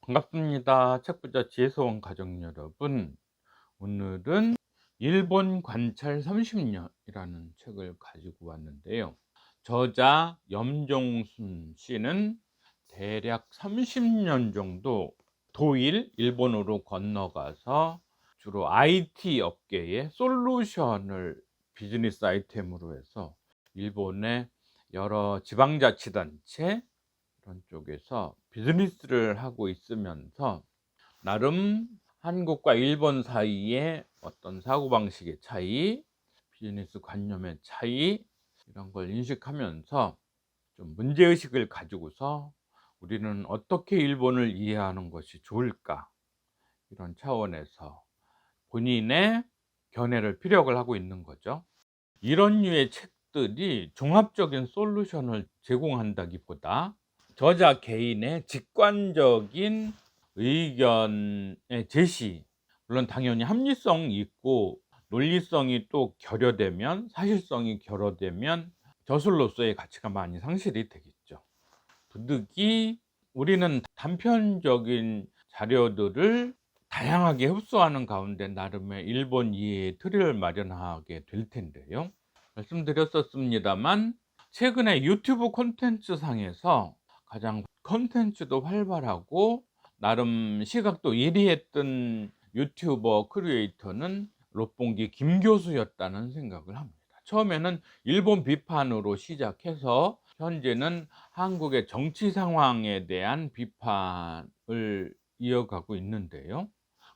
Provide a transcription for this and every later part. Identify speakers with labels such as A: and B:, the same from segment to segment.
A: 반갑습니다. 책부자 지혜소원 가족 여러분. 오늘은 일본 관찰 30년이라는 책을 가지고 왔는데요. 저자 염종순 씨는 대략 30년 정도 일본으로 건너가서 주로 IT 업계의 솔루션을 비즈니스 아이템으로 해서 일본의 여러 지방자치단체 그런 쪽에서 비즈니스를 하고 있으면서 나름 한국과 일본 사이의 어떤 사고방식의 차이, 비즈니스 관념의 차이 이런 걸 인식하면서 좀 문제의식을 가지고서 '우리는 어떻게 일본을 이해하는 것이 좋을까?' 이런 차원에서 본인의 견해를 피력을 하고 있는 거죠. 이런 류의 책들이 종합적인 솔루션을 제공한다기보다 저자 개인의 직관적인 의견의 제시, 물론 당연히 합리성이 있고 논리성이 또 결여되면, 사실성이 결여되면 저술로서의 가치가 많이 상실이 되겠죠. 부득이 우리는 단편적인 자료들을 다양하게 흡수하는 가운데 나름의 일본 이해의 틀을 마련하게 될 텐데요. 말씀드렸었습니다만 최근에 유튜브 콘텐츠 상에서 가장 콘텐츠도 활발하고 나름 시각도 예리했던 유튜버 크리에이터는 롯본기 김 교수였다는 생각을 합니다. 처음에는 일본 비판으로 시작해서 현재는 한국의 정치 상황에 대한 비판을 이어가고 있는데요.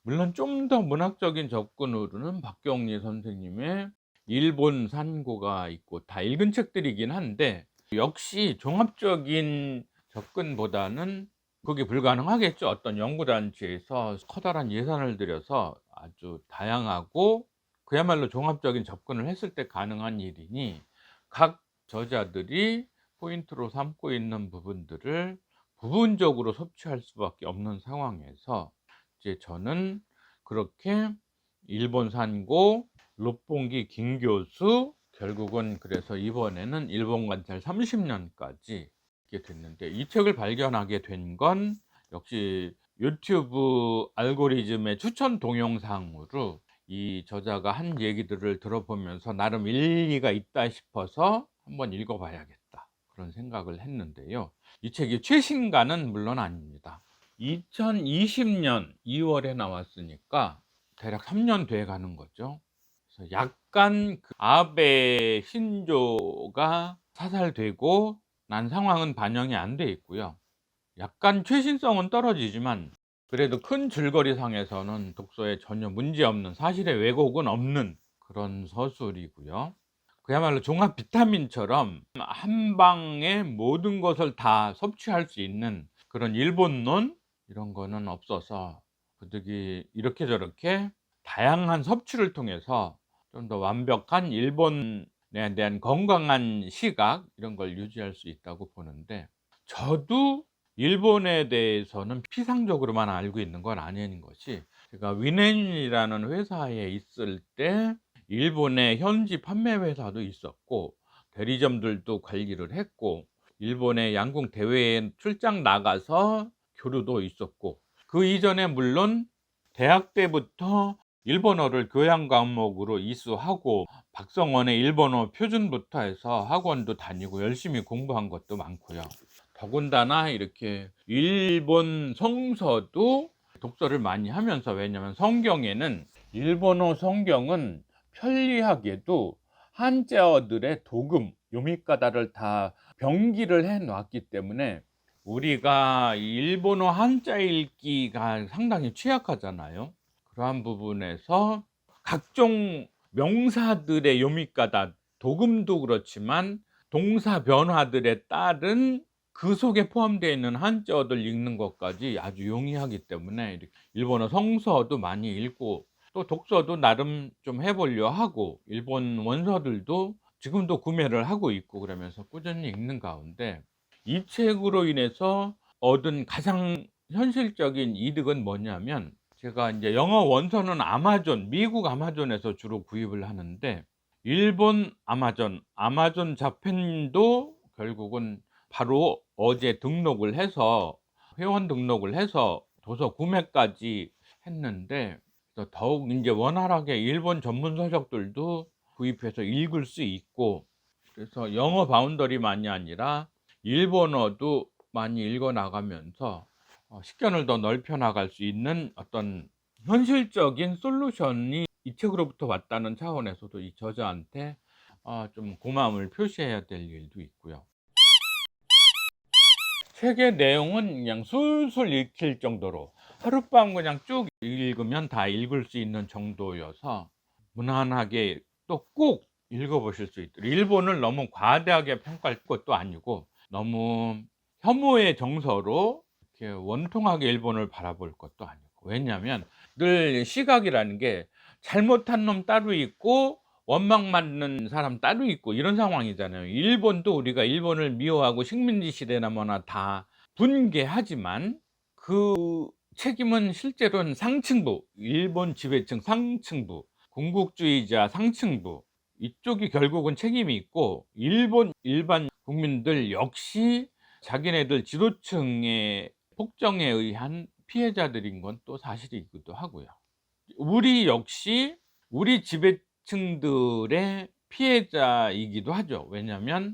A: 물론 좀 더 문학적인 접근으로는 박경리 선생님의 일본 산고가 있고 다 읽은 책들이긴 한데, 역시 종합적인 접근보다는 그게 불가능하겠죠. 어떤 연구단체에서 커다란 예산을 들여서 아주 다양하고 그야말로 종합적인 접근을 했을 때 가능한 일이니, 각 저자들이 포인트로 삼고 있는 부분들을 부분적으로 섭취할 수밖에 없는 상황에서 이제 저는 그렇게 일본 산고, 롯본기 김 교수, 결국은 그래서 이번에는 일본 관찰 30년까지 있게 됐는데, 이 책을 발견하게 된 건 역시 유튜브 알고리즘의 추천 동영상으로 이 저자가 한 얘기들을 들어보면서 나름 일리가 있다 싶어서 한번 읽어 봐야겠다 그런 생각을 했는데요. 이 책이 최신가는 물론 아닙니다. 2020년 2월에 나왔으니까 대략 3년 돼 가는 거죠. 그래서 약간 그 아베 신조가 사살되고 난 상황은 반영이 안 돼 있고요. 약간 최신성은 떨어지지만 그래도 큰 줄거리상에서는 독서에 전혀 문제없는, 사실의 왜곡은 없는 그런 서술이고요. 그야말로 종합 비타민처럼 한 방에 모든 것을 다 섭취할 수 있는 그런 일본론 이런 거는 없어서 부득이 이렇게 저렇게 다양한 섭취를 통해서 좀 더 완벽한 일본에 대한 건강한 시각 이런 걸 유지할 수 있다고 보는데, 저도 일본에 대해서는 피상적으로만 알고 있는 건 아닌 것이, 제가 위넨이라는 회사에 있을 때 일본의 현지 판매 회사도 있었고 대리점들도 관리를 했고 일본의 양궁 대회에 출장 나가서 교류도 있었고, 그 이전에 물론 대학 때부터 일본어를 교양 과목으로 이수하고 박성원의 일본어 표준부터 해서 학원도 다니고 열심히 공부한 것도 많고요. 더군다나 이렇게 일본 성서도 독서를 많이 하면서, 왜냐하면 성경에는, 일본어 성경은 편리하게도 한자어들의 도금, 요미가다를 다 병기를 해 놨기 때문에 우리가 일본어 한자 읽기가 상당히 취약하잖아요. 그러한 부분에서 각종 명사들의 요미가다, 도금도 그렇지만 동사 변화들에 따른 그 속에 포함되어 있는 한자어들 읽는 것까지 아주 용이하기 때문에 이렇게 일본어 성서도 많이 읽고 또 독서도 나름 좀 해 보려 하고 일본 원서들도 지금도 구매를 하고 있고 그러면서 꾸준히 읽는 가운데, 이 책으로 인해서 얻은 가장 현실적인 이득은 뭐냐면, 제가 인제 영어 원서는 아마존, 미국 아마존에서 주로 구입을 하는데 일본 아마존, 아마존 자팬도 결국은 바로 어제 등록을 해서, 회원 등록을 해서 도서 구매까지 했는데, 더욱 이제 원활하게 일본 전문 서적들도 구입해서 읽을 수 있고, 그래서 영어 바운더리만이 아니라 일본어도 많이 읽어 나가면서 식견을 더 넓혀 나갈 수 있는 어떤 현실적인 솔루션이 이 책으로부터 왔다는 차원에서도 이 저자한테 좀 고마움을 표시해야 될 일도 있고요. 책의 내용은 그냥 술술 읽힐 정도로 하룻밤 그냥 쭉 읽으면 다 읽을 수 있는 정도여서 무난하게 또 꼭 읽어보실 수 있도록, 일본을 너무 과대하게 평가할 것도 아니고 너무 혐오의 정서로 이렇게 원통하게 일본을 바라볼 것도 아니고. 왜냐하면 늘 시각이라는 게 잘못한 놈 따로 있고 원망 맞는 사람 따로 있고 이런 상황이잖아요. 일본도 우리가 일본을 미워하고 식민지 시대나 뭐나 다 분개하지만 그 책임은 실제로는 상층부, 일본 지배층 상층부, 군국주의자 상층부, 이쪽이 결국은 책임이 있고, 일본 일반 국민들 역시 자기네들 지도층의 폭정에 의한 피해자들인 건 또 사실이기도 하고요. 우리 역시 우리 지배층들의 피해자이기도 하죠. 왜냐하면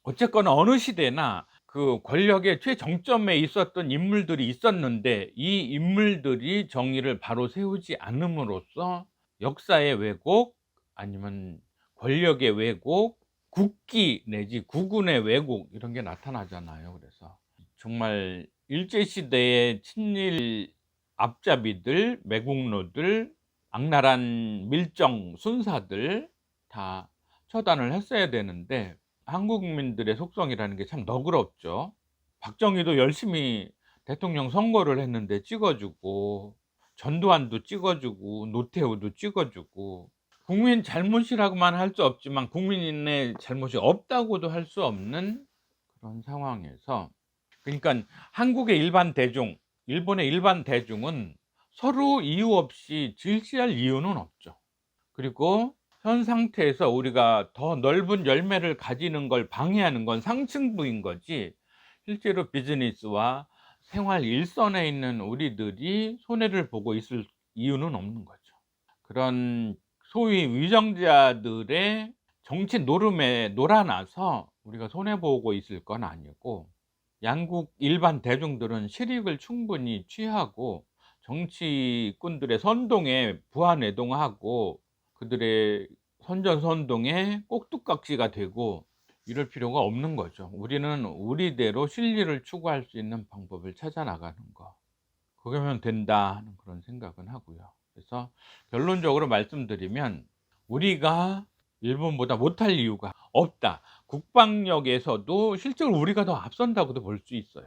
A: 어쨌거나 어느 시대나 그 권력의 최정점에 있었던 인물들이 있었는데, 이 인물들이 정의를 바로 세우지 않음으로써 역사의 왜곡, 아니면 권력의 왜곡, 국기 내지 국군의 왜곡, 이런 게 나타나잖아요. 그래서 정말 일제시대의 친일 앞잡이들, 매국노들, 악랄한 밀정 순사들 다 처단을 했어야 되는데, 한국 국민들의 속성이라는 게 참 너그럽죠. 박정희도 열심히 대통령 선거를 했는데 찍어주고, 전두환도 찍어주고, 노태우도 찍어주고, 국민 잘못이라고만 할 수 없지만 국민의 잘못이 없다고도 할 수 없는 그런 상황에서, 그러니까 한국의 일반 대중, 일본의 일반 대중은 서로 이유 없이 질시할 이유는 없죠. 그리고 현 상태에서 우리가 더 넓은 열매를 가지는 걸 방해하는 건 상층부인 거지, 실제로 비즈니스와 생활 일선에 있는 우리들이 손해를 보고 있을 이유는 없는 거죠. 그런 소위 위정자들의 정치 노름에 놀아나서 우리가 손해보고 있을 건 아니고, 양국 일반 대중들은 실익을 충분히 취하고 정치꾼들의 선동에 부안해동하고 그들의 선전선동에 꼭두각시가 되고 이럴 필요가 없는 거죠. 우리는 우리대로 실리를 추구할 수 있는 방법을 찾아 나가는 거, 그거면 된다 하는 그런 생각은 하고요. 그래서 결론적으로 말씀드리면, 우리가 일본보다 못할 이유가 없다. 국방력에서도 실제로 우리가 더 앞선다고도 볼 수 있어요.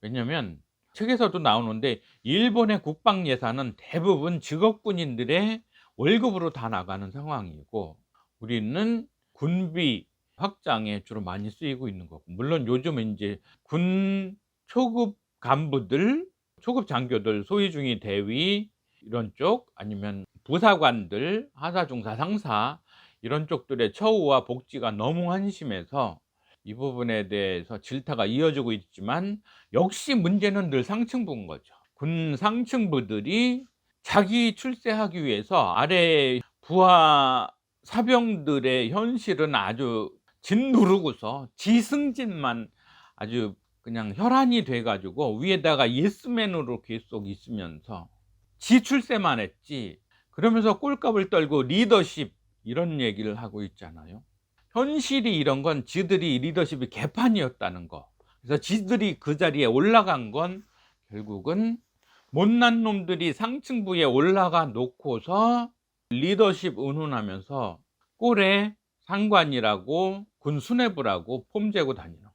A: 왜냐면 책에서도 나오는데, 일본의 국방 예산은 대부분 직업군인들의 월급으로 다 나가는 상황이고, 우리는 군비 확장에 주로 많이 쓰이고 있는 거고, 물론 요즘은 이제 군 초급 간부들, 초급 장교들, 소위 중위 대위 이런 쪽, 아니면 부사관들, 하사 중사 상사 이런 쪽들의 처우와 복지가 너무 한심해서 이 부분에 대해서 질타가 이어지고 있지만, 역시 문제는 늘 상층부인 거죠. 군 상층부들이 자기 출세하기 위해서 아래 부하 사병들의 현실은 아주 짓누르고서 지승진만 아주 그냥 혈안이 돼 가지고 위에다가 예스맨으로 계속 있으면서 지 출세만 했지, 그러면서 꼴값을 떨고 리더십 이런 얘기를 하고 있잖아요. 현실이 이런 건 지들이 리더십이 개판이었다는 거. 그래서 지들이 그 자리에 올라간 건 결국은 못난 놈들이 상층부에 올라가 놓고서 리더십 운운하면서 꼴에 상관이라고 군 수뇌부라고 폼재고 다니는 거죠.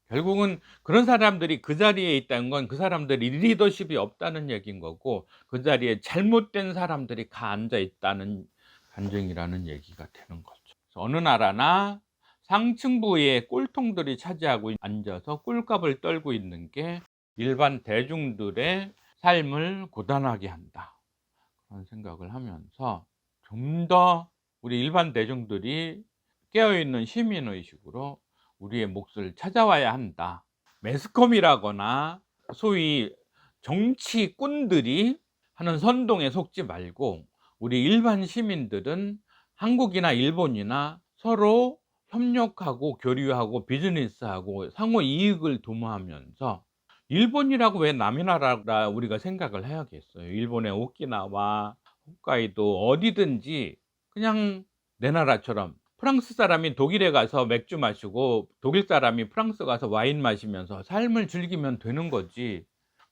A: 결국은 그런 사람들이 그 자리에 있다는 건 그 사람들이 리더십이 없다는 얘기인 거고, 그 자리에 잘못된 사람들이 가 앉아 있다는 간증이라는 얘기가 되는 거죠. 어느 나라나 상층부의 꼴통들이 차지하고 앉아서 꼴값을 떨고 있는 게 일반 대중들의 삶을 고단하게 한다, 그런 생각을 하면서 좀 더 우리 일반 대중들이 깨어있는 시민의식으로 우리의 몫을 찾아와야 한다. 매스컴이라거나 소위 정치꾼들이 하는 선동에 속지 말고 우리 일반 시민들은 한국이나 일본이나 서로 협력하고 교류하고 비즈니스하고 상호 이익을 도모하면서, 일본이라고 왜 남의 나라라 우리가 생각을 해야겠어요. 일본의 오키나와 홋카이도 어디든지 그냥 내 나라처럼, 프랑스 사람이 독일에 가서 맥주 마시고 독일 사람이 프랑스 가서 와인 마시면서 삶을 즐기면 되는 거지,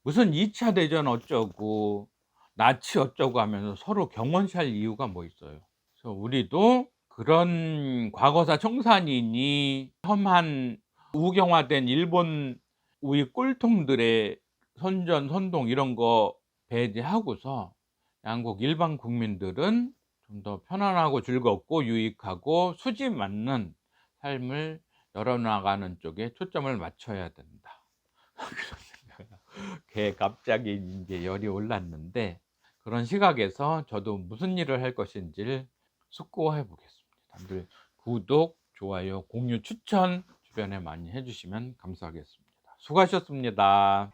A: 무슨 2차 대전 어쩌고 나치 어쩌고 하면서 서로 경원시할 이유가 뭐 있어요. 그래서 우리도 그런 과거사 청산인이 험한 우경화된 일본 우리 꼴통들의 선전 선동 이런 거 배제하고서 양국 일반 국민들은 좀 더 편안하고 즐겁고 유익하고 수지 맞는 삶을 열어나가는 쪽에 초점을 맞춰야 된다. 그런 생각. 갑자기 이제 열이 올랐는데, 그런 시각에서 저도 무슨 일을 할 것인지를 숙고해 보겠습니다. 늘 구독, 좋아요, 공유, 추천 주변에 많이 해주시면 감사하겠습니다. 수고하셨습니다.